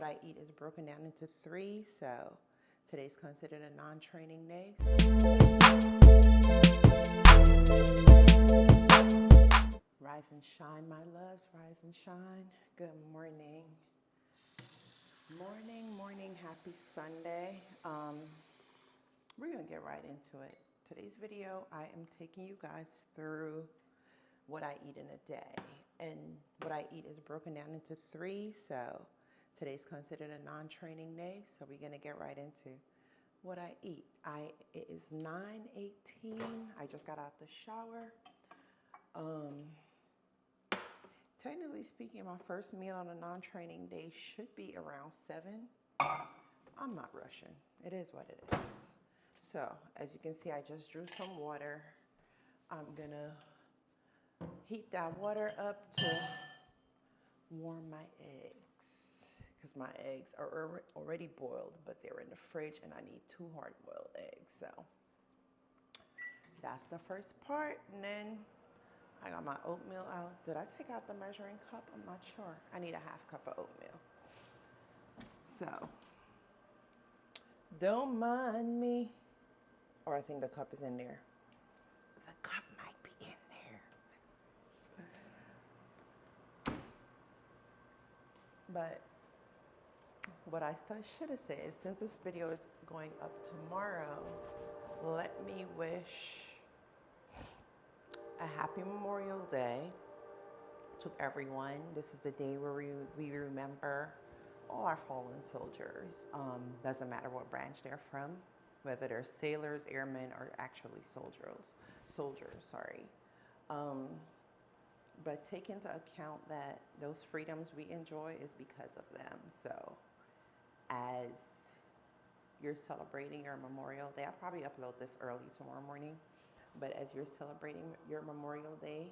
I eat is broken down into 3, so today's considered a non-training day. Rise and shine, my loves, rise and shine. Good morning. Morning, happy Sunday. We're gonna get right into it. Today's video, I am taking you guys through what I eat in a day. And what I eat is broken down into 3, so today's considered a non-training day, so we're gonna get right into what I eat. It is 9:18. I just got out the shower. Technically speaking, my first meal on a non-training day should be around 7. I'm not rushing. It is what it is. So, as you can see, I just drew some water. I'm gonna heat that water up to warm my eggs, because my eggs are already boiled, but they're in the fridge and I need 2 hard-boiled eggs. So that's the first part. And then I got my oatmeal out. Did I take out the measuring cup? I'm not sure. I need a ½ cup of oatmeal. So don't mind me. Or I think the cup is in there. The cup might be in there. But what I should have said is, since this video is going up tomorrow, let me wish a happy Memorial Day to everyone. This is the day where we remember all our fallen soldiers. Doesn't matter what branch they're from, whether they're sailors, airmen, or actually soldiers, sorry. But take into account that those freedoms we enjoy is because of them. So as you're celebrating your Memorial Day, I'll probably upload this early tomorrow morning, but as you're celebrating your Memorial Day,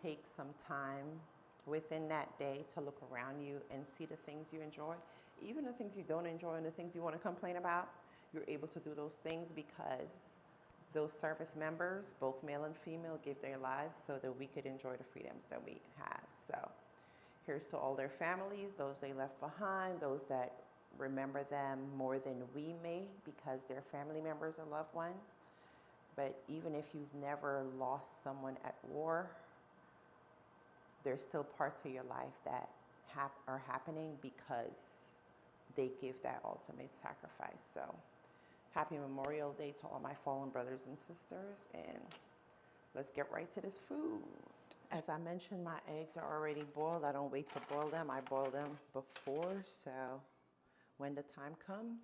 take some time within that day to look around you and see the things you enjoy. Even the things you don't enjoy and the things you want to complain about, you're able to do those things because those service members, both male and female, give their lives so that we could enjoy the freedoms that we have. So here's to all their families, those they left behind, those that remember them more than we may because they're family members and loved ones. But even if you've never lost someone at war, there's still parts of your life that are happening because they give that ultimate sacrifice. So happy Memorial Day to all my fallen brothers and sisters, and let's get right to this food. As I mentioned, my eggs are already boiled. I don't wait to boil them. I boil them before, so when the time comes,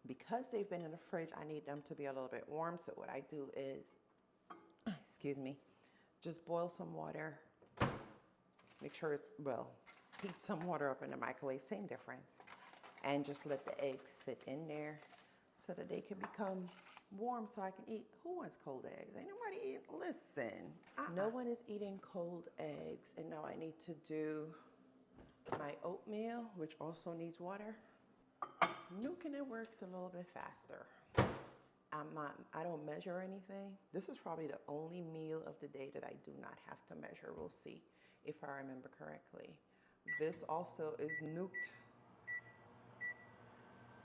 because they've been in the fridge, I need them to be a little bit warm. So what I do is, just boil some water. Make sure heat some water up in the microwave, same difference. And just let the eggs sit in there so that they can become warm so I can eat. Who wants cold eggs? Ain't nobody eating. Listen, no one is eating cold eggs. And now I need to do my oatmeal, which also needs water. Nuking it works a little bit faster. I don't measure anything. This is probably the only meal of the day that I do not have to measure. We'll see if I remember correctly. This also is nuked.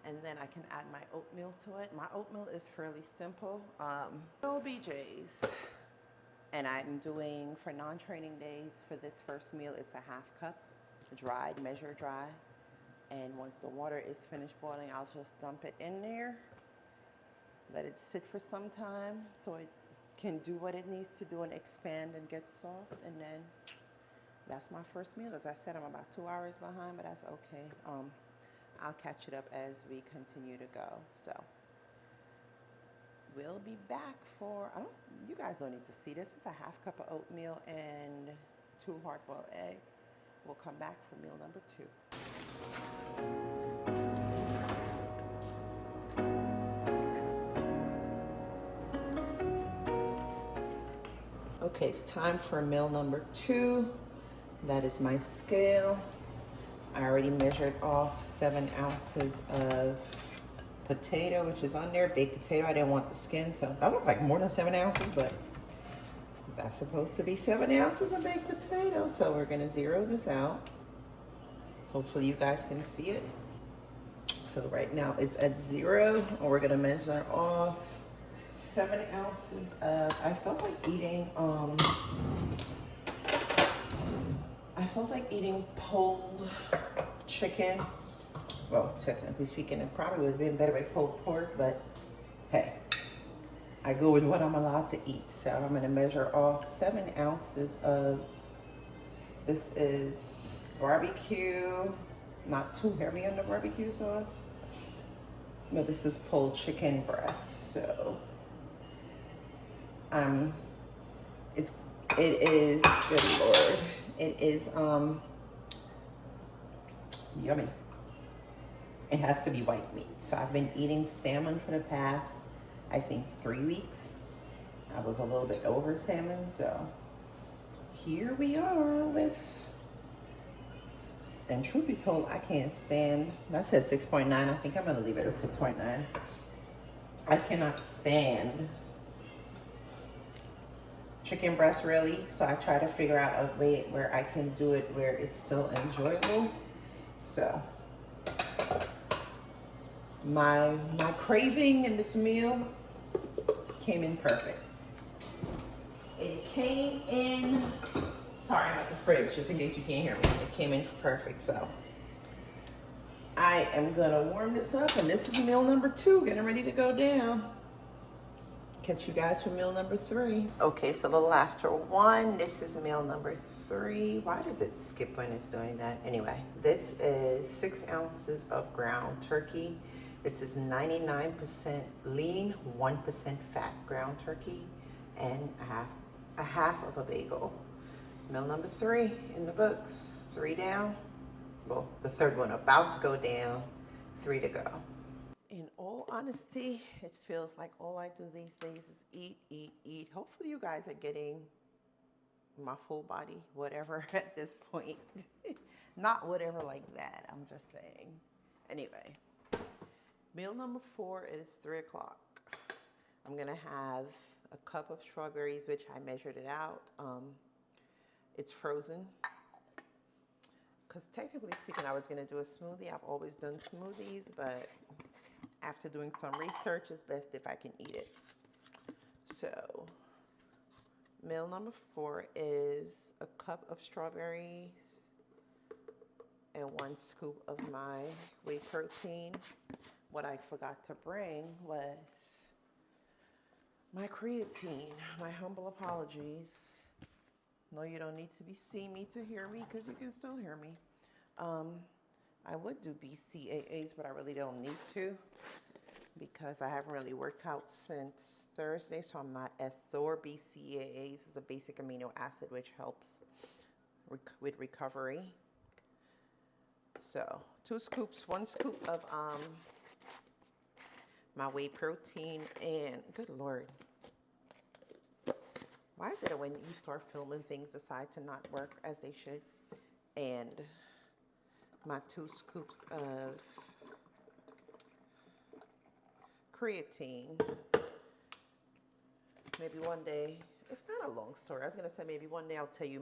And then I can add my oatmeal to it. My oatmeal is fairly simple. LBJs. And I'm doing, for non-training days, for this first meal, it's a ½ cup, dried, measure dry. And once the water is finished boiling, I'll just dump it in there. Let it sit for some time so it can do what it needs to do and expand and get soft. And then that's my first meal. As I said, I'm about 2 hours behind, but that's okay. I'll catch it up as we continue to go. So we'll be back for, you guys don't need to see this. It's a ½ cup of oatmeal and 2 hard-boiled eggs. We'll come back for meal number 2. Okay, it's time for meal number 2. That is my scale. I already measured off 7 ounces of potato, which is on there, baked potato. I didn't want the skin, so that looked like more than 7 ounces, but that's supposed to be 7 ounces of baked potato. So we're gonna zero this out. Hopefully you guys can see it. So right now it's at 0, and we're gonna measure off 7 ounces of, I felt like eating pulled chicken. Well, technically speaking, it probably would have been better with pulled pork, but hey, I go with what I'm allowed to eat. So I'm gonna measure off 7 ounces of, this is barbecue, not too heavy on the barbecue sauce, but this is pulled chicken breast. So it is, good Lord, it is yummy. It has to be white meat. So I've been eating salmon for the past, I think, 3 weeks. I was a little bit over salmon, so here we are with, and truth be told, I can't stand, that said 6.9, I think I'm gonna leave it at 6.9. I cannot stand chicken breast really, so I try to figure out a way where I can do it where it's still enjoyable. So my craving in this meal came in perfect. It came in, sorry, I'm at the fridge, just in case you can't hear me. It came in perfect, so I am gonna warm this up, and this is meal number 2, getting ready to go down. Catch you guys for meal number 3. Okay, so a little after 1, this is meal number 3. Why does it skip when it's doing that? Anyway, this is 6 ounces of ground turkey. This is 99% lean, 1% fat ground turkey, and a half of a bagel. Meal number 3 in the books. 3 down. Well, the third one about to go down. 3 to go. In all honesty, it feels like all I do these days is eat, eat, eat. Hopefully you guys are getting my full body, whatever at this point. Not whatever like that, I'm just saying. Anyway, meal number 4 is 3 o'clock. I'm gonna have a cup of strawberries, which I measured it out. It's frozen. Because technically speaking, I was gonna do a smoothie. I've always done smoothies, but after doing some research, it's best if I can eat it. So, meal number 4 is a cup of strawberries and 1 scoop of my whey protein. What I forgot to bring was my creatine. My humble apologies. No, you don't need to see me to hear me, because you can still hear me. I would do BCAAs, but I really don't need to, because I haven't really worked out since Thursday, so I'm not as sore. BCAAs is a basic amino acid which helps with recovery. So 2 scoops, 1 scoop of my whey protein, and good Lord, why is it that when you start filming things decide to not work as they should? And my 2 scoops of creatine. Maybe one day, it's not a long story. I was gonna say maybe one day I'll tell you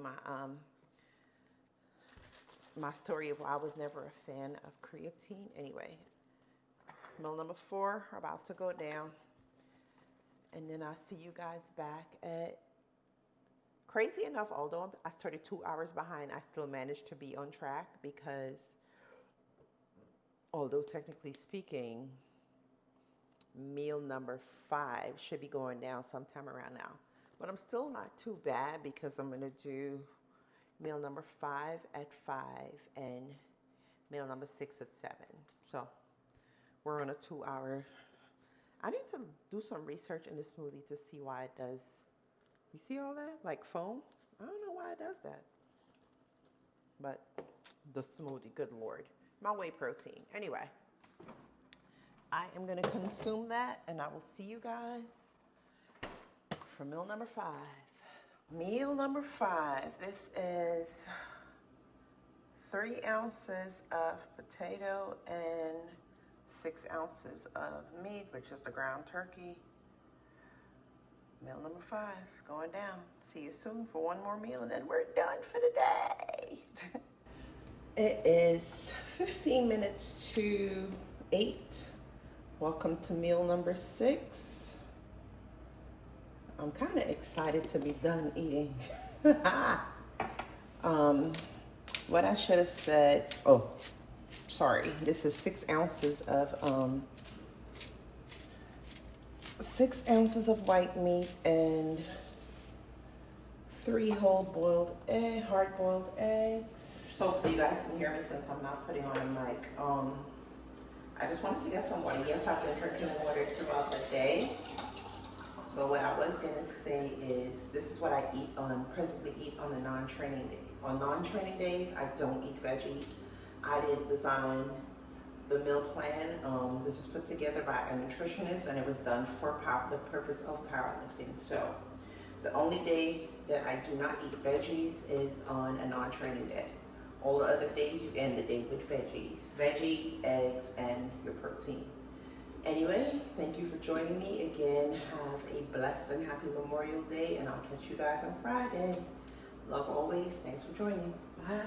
my story of why I was never a fan of creatine. Anyway, meal number 4 about to go down, and then I'll see you guys back at, crazy enough, although I started 2 hours behind, I still managed to be on track, because although technically speaking, meal number 5 should be going down sometime around now. But I'm still not too bad, because I'm going to do meal number 5 at 5 and meal number 6 at 7. So we're on a 2-hour. I need to do some research in the smoothie to see why it does. You see all that? Like foam? I don't know why it does that. But the smoothie, good Lord. My whey protein. Anyway, I am going to consume that, and I will see you guys for meal number 5. Meal number 5. This is 3 ounces of potato and 6 ounces of meat, which is the ground turkey. Meal number 5 going down. See you soon for one more meal, and then we're done for the day. It is 15 minutes to 8. Welcome to meal number 6. I'm kind of excited to be done eating. What I should have said, oh, sorry, this is 6 ounces of 6 ounces of white meat and 3 hard-boiled eggs. Hopefully you guys can hear me since I'm not putting on a mic. I just wanted to get some water. Yes, I've been drinking water throughout the day. But what I was gonna say is, this is what I presently eat on a non-training day. On non-training days, I don't eat veggies. I did design the meal plan. This was put together by a nutritionist, and it was done for the purpose of powerlifting. So the only day that I do not eat veggies is on a non-training day. All the other days you end the day with veggies, eggs, and your protein. Anyway, thank you for joining me again. Have a blessed and happy Memorial Day, and I'll catch you guys on Friday. Love always. Thanks for joining. Bye.